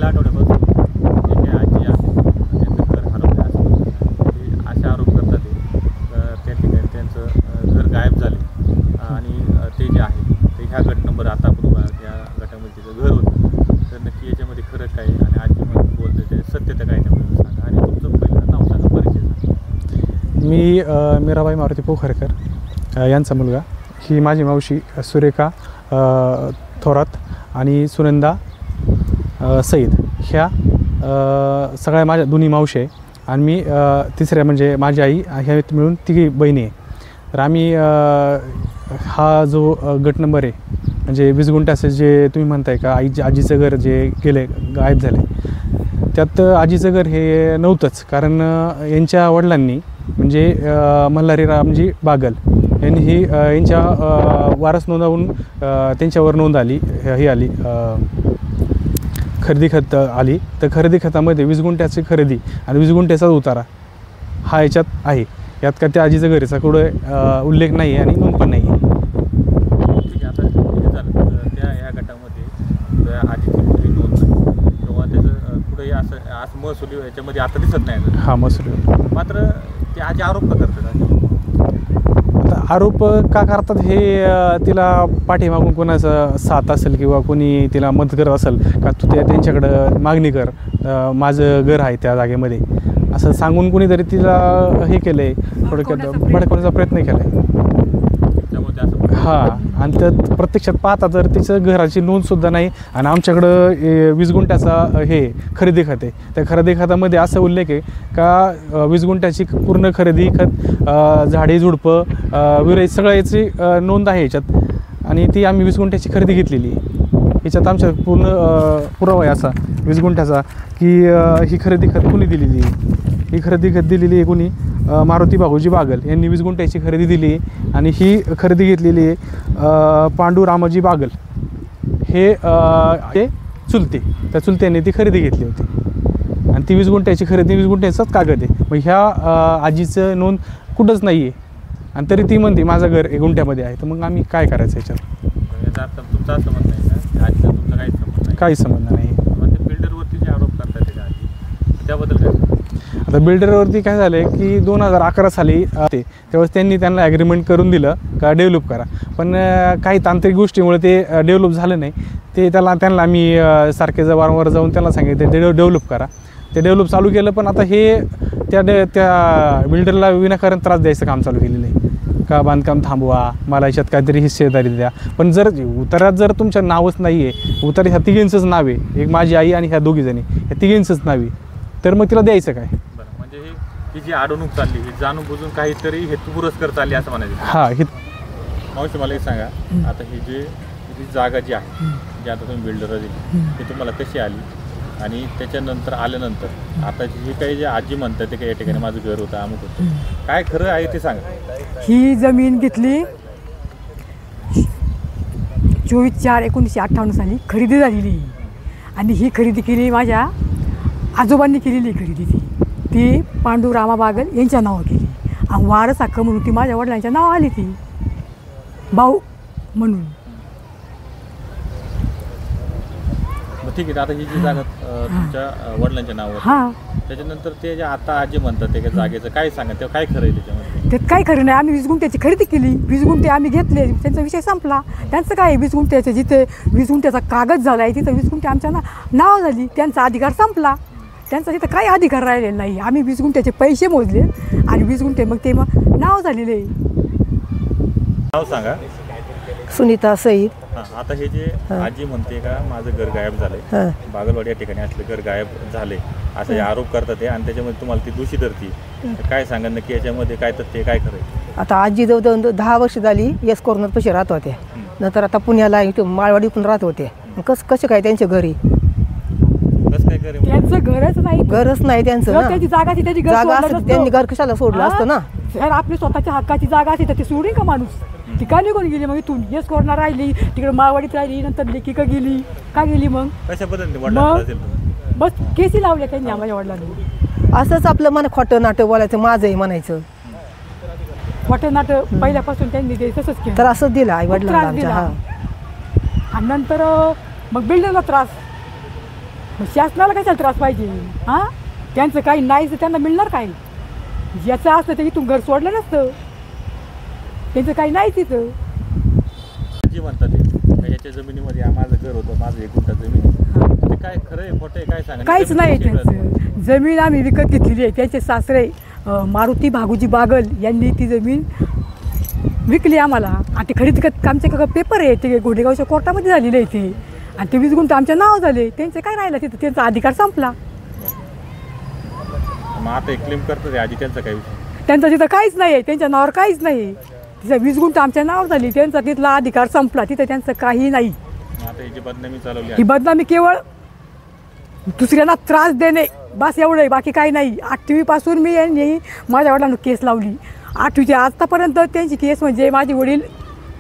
गेल्या आठवड्यापासून जे काही आजी आहे त्यांचं घर हरवलं असं ते असे आरोप करतात तर त्या ठिकाणी त्यांचं घर गायब झाले आणि ते जे आहे ते ह्या गट नंबर आता आपण या गटामध्ये तिचं घर होतं तर नक्की याच्यामध्ये खरं काय आणि आजी म्हणून बोलते ते सत्यता काय त्यामध्ये सांगा आणि तुमचं पहिलं नाव सांगा परिचय सांगा. मी मीराबाई मारुती पोखरकर यांचा मुलगा. ही माझी मावशी सुरेखा थोरात आणि सुनंदा सईद ह्या सगळ्या माझ्या दोन्ही मावशी आहे आणि मी तिसऱ्या म्हणजे माझी आई ह्या मिळून तिघी बहिणी आहे. तर आम्ही हा जो गट नंबर आहे म्हणजे 20 गुंठ्याचं जे तुम्ही म्हणताय का आजीचं घर जे गेले गायब झाले त्यात आजीचं घर हे नव्हतंच कारण यांच्या वडिलांनी म्हणजे मल्हारी रामजी बागल यांनी ही यांच्या वारस नोंदवून त्यांच्यावर नोंद आली ही आली खरेदी खत आली. तर खरेदी खतामध्ये 20 गुंठ्याची खरेदी आणि 20 गुंठ्याचा उतारा हा याच्यात आहे. यात का त्या आजीचं घराचा कुठं उल्लेख नाही आहे आणि नोंद पण नाही आहे. ठीक आहे. आता हे झालं त्या या गटामध्ये त्या आजीची कुठेही नोंद नाही किंवा त्याचं कुठेही असं महसुली याच्यामध्ये आता दिसत नाही. हा महसुली मात्र ते आजी आरोप का करतात? आता आरोप का करतात हे तिला पाठीमागून कोणाचं साथ असेल किंवा कोणी तिला मदत करत असेल का तू त्यांच्याकडं मागणी कर माझं घर आहे त्या जागेमध्ये असं सांगून कोणीतरी तिला हे केलं आहे थोडक्यात भडकवण्याचा प्रयत्न केला आहे. हां आणि त्यात प्रत्यक्षात पाहता तर तिचं घराची नोंदसुद्धा नाही आणि आमच्याकडं 20 गुंठ्याचा हे खरेदी खाते त्या खरेदी खात्यामध्ये असं उल्लेख आहे का 20 गुंठ्याची पूर्ण खरेदी खत झाडे झुडपं विरहित सगळं याची नोंद आहे याच्यात आणि ती आम्ही 20 गुंठ्याची खरेदी घेतलेली आहे. याच्यात आमच्या पूर्ण पुरावा आहे असा 20 गुंठ्याचा की ही खरेदी खत कोणी दिलेली आहे. ही खरेदी खत दिलेली आहे कोणी मारुती बागोजी बागल यांनी 20 गुंठ्याची खरेदी दिली आहे आणि ही खरेदी घेतलेली आहे पांडू रामजी बागल हे चुलते त्या चुलत्यांनी ती खरेदी घेतली होती आणि ती 20 गुंठ्याची खरेदी 20 गुंठ्याचाच कागद आहे. मग ह्या आजीचं नोंद कुठंच नाही आहे आणि तरी ती म्हणते माझं घर 1 गुंठ्यामध्ये आहे. तर मग आम्ही काय करायचं याच्यात? याचा अर्थ तुमचा असं म्हणणं आहे का आजीचा तुमचा काहीच संबंध नाही? काही संबंध नाही. म्हणजे बिल्डरवरती जे आरोप करतात त्याच्या आजी त्याबद्दल काय? आता बिल्डरवरती काय झालं आहे की 2011 साली त्यावेळेस त्यांना ॲग्रीमेंट करून दिलं का डेव्हलप करा पण काही तांत्रिक गोष्टीमुळे ते डेव्हलप झालं नाही. ते त्यांना आम्ही सारखे वारंवार जाऊन त्यांना सांगितलं डेव्हलप करा. ते डेव्हलप चालू केलं पण आता हे त्या बिल्डरला विनाकारण त्रास द्यायचं काम चालू केलेलं आहे का बांधकाम थांबवा मला याच्यात काहीतरी हिस्सेदारी द्या. पण जर उतारात जर तुमचं नावच नाही आहे उतार ह्या तिघींचंच नाव आहे एक माझी आई आणि ह्या दोघीजणी ह्या तिघींचंच नाव आहे तर मग तिला द्यायचं काय? म्हणजे ही जी अडवणूक चालली ही जाणून बुजून काहीतरी हेतुपुरस्कर चालली असं म्हणायचं. हां हे मावशी मला एक सांगा आता ही जी जागा जी आहे जी आता तुम्ही बिल्डरला दिली ती तुम्हाला कशी आली आणि त्याच्यानंतर आल्यानंतर आता ही काही जे आजी म्हणतात ते काही या ठिकाणी माझं घर होतं अमुक होतं काय खरं आहे ते सांगा. ही जमीन घेतली 24/4/1958 साली खरेदी झालेली आणि ही खरेदी केली माझ्या आजोबांनी केलेली खरेदी ती पांडू रामा बागल यांच्या नावावर केली आणि वारस हक्क म्हणून ती माझ्या वडिलांच्या नावावर आली ती भाऊ म्हणून. ठीक आहे. आता ही जी जागा तुमच्या वडिलांच्या नावावर हां त्याच्यानंतर ते जे आता आजी म्हणतात ते जागेचं काय सांगा तेव्हा काय खरं आहे त्याच्यामध्ये? त्यात काय खरं नाही. आम्ही 20 गुंठ्याची खरेदी केली 20 गुंठे आम्ही घेतले त्यांचा विषय संपला. त्यांचं काय 20 गुंठ्याचं जिथे 20 गुंठ्याचा कागद झाला आहे तिथं 20 गुंठे आमच्या नाव झाली त्यांचा अधिकार संपला. त्यांचा तिथं काही अधिकार राहिलेला नाही. आम्ही 20 गुंठ्याचे पैसे मोजले आणि 20 गुंठे मग ते नाव झालेले आहे. नाव सांगा. सुनीता सईद. हां आता हे जे आजी म्हणते का माझं घर गायब झालंय बागलवाडी या ठिकाणी असलं घर गायब झाले असं आरोप करतात ते आणि त्याच्यामध्ये तुम्हाला ती दोषी धरती काय सांगा नक्की याच्यामध्ये काय तथ्य काय खरं? आता आजी जवळ 10 वर्ष झाली येस कॉर्नर पैसे राहत होते नंतर आता पुण्याला इथून माळवाडी पण राहत होते. कसं काय त्यांच्या घरी त्यांचं घरच नाही घरच नाही त्यांचं त्याची जागा त्यांनी घर कशाला सोडलं असतं ना. आपली स्वतःच्या हक्काची जागा असते तर ती सोडून का माणूस ती का निघून गेली मग इथून येस कॉर्नर राहिली तिकडे माळवाडीत राहिली नंतर लेकी का गेली का गेली मग बस केसी लावल्या त्यांनी आम्हाला वडिलांनी. असंच आपलं मन खोटं नाटक बोलायचं माझंही म्हणायचं खोटं नाटक पहिल्यापासून त्यांनी ते तसंच केलं तर असंच दिलं आई वडिलांना आणि नंतर मग बिल्डरला त्रास मग शासनाला कशाला त्रास पाहिजे? हां, त्यांचं काही नाही तर त्यांना मिळणार काय? ज्याचं असतं ते इथून घर सोडलं नसतं, त्यांचं काही नाही तिथं. जी म्हणतात ते याच्या जमिनीमध्ये माझं घर होतं, माझं 1 गुंठा जमीन आहे. ते काय खरं आहे खोटं आहे काय सांगा? काहीच नाही त्यांचं. जमीन आम्ही विकत घेतलेली आहे. त्यांचे सासरे मारुती भागूजी बागल यांनी ती जमीन विकली आम्हाला. आणि ते खरेदी आमच्या पेपर आहे ते घोडेगावच्या कोर्टामध्ये झालेले आहे ते. आणि ते 20 गुंठ आमच्या नाव झाले. त्यांचं काय राहिलं तिथं? त्यांचा अधिकार संपला. मग आता क्लेम करतात आधी त्यांचा काय विषय? त्यांचं तिथं काहीच नाही आहे, त्यांच्या नावावर काहीच नाही. तिथं 20 गुंठ आमच्या नावावर झाली, त्यांचा तिथला अधिकार संपला. तिथं त्यांचं काही नाही. आता याची बदनामी चालवली ही बदनामी केवळ दुसऱ्यांना त्रास देणे बस एवढं आहे, बाकी काही नाही. 8वी पासून मी यांनी माझ्या वडिलांना केस लावली. 8वीच्या आतापर्यंत त्यांची केस म्हणजे माझे वडील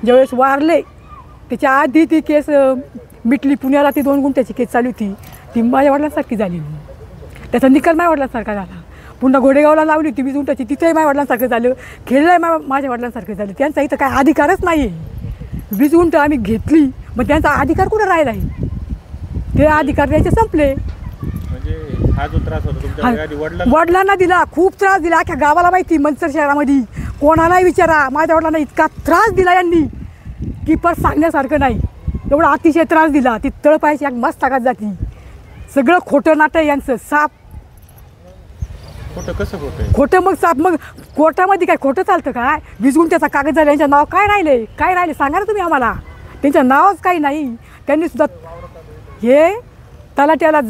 ज्यावेळेस वारले त्याच्या आधी ती केस मिटली. पुण्याला ती 2 गुंठ्याची केस चालू होती, ती माझ्या वडिलांसारखी झाली. त्याचा निकाल माझ्या वडिलांसारखा झाला. पुन्हा घोडेगावला लावली होती 20 गुंठ्याची, तिथेही माझ्या वडिलांसारखं झालं. खेळलंय माझ्या वडिलांसारखं झालं. त्यांचा इथं काय अधिकारच नाही आहे. 20 गुंठ आम्ही घेतली, मग त्यांचा अधिकार कुठं राहिला आहे? ते अधिकार द्यायचे संपले. म्हणजे हा जो त्रास होता तुमच्या वडिलांना दिला, खूप त्रास दिला. अख्ख्या गावाला माहिती, मंचर शहरामध्ये कोणालाही विचारा. माझ्या वडिलांना इतका त्रास दिला यांनी की पर सांगण्यासारखं नाही. एवढा अतिशय त्रास दिला. ती तळपायची एक मस्तकात जाती. सगळं खोटं नाटक यांचं. साप खोटं कसं खोटं? खोटं मग साप. मग कोर्टामध्ये काय खोटं चालतं काय? 20 गुंठ्याचा कागद झाला, यांच्या नाव काय राहिले? काय राहिले सांगा ना तुम्ही आम्हाला. त्यांच्या नावच काही नाही. त्यांनी सुद्धा हे तलाट्याला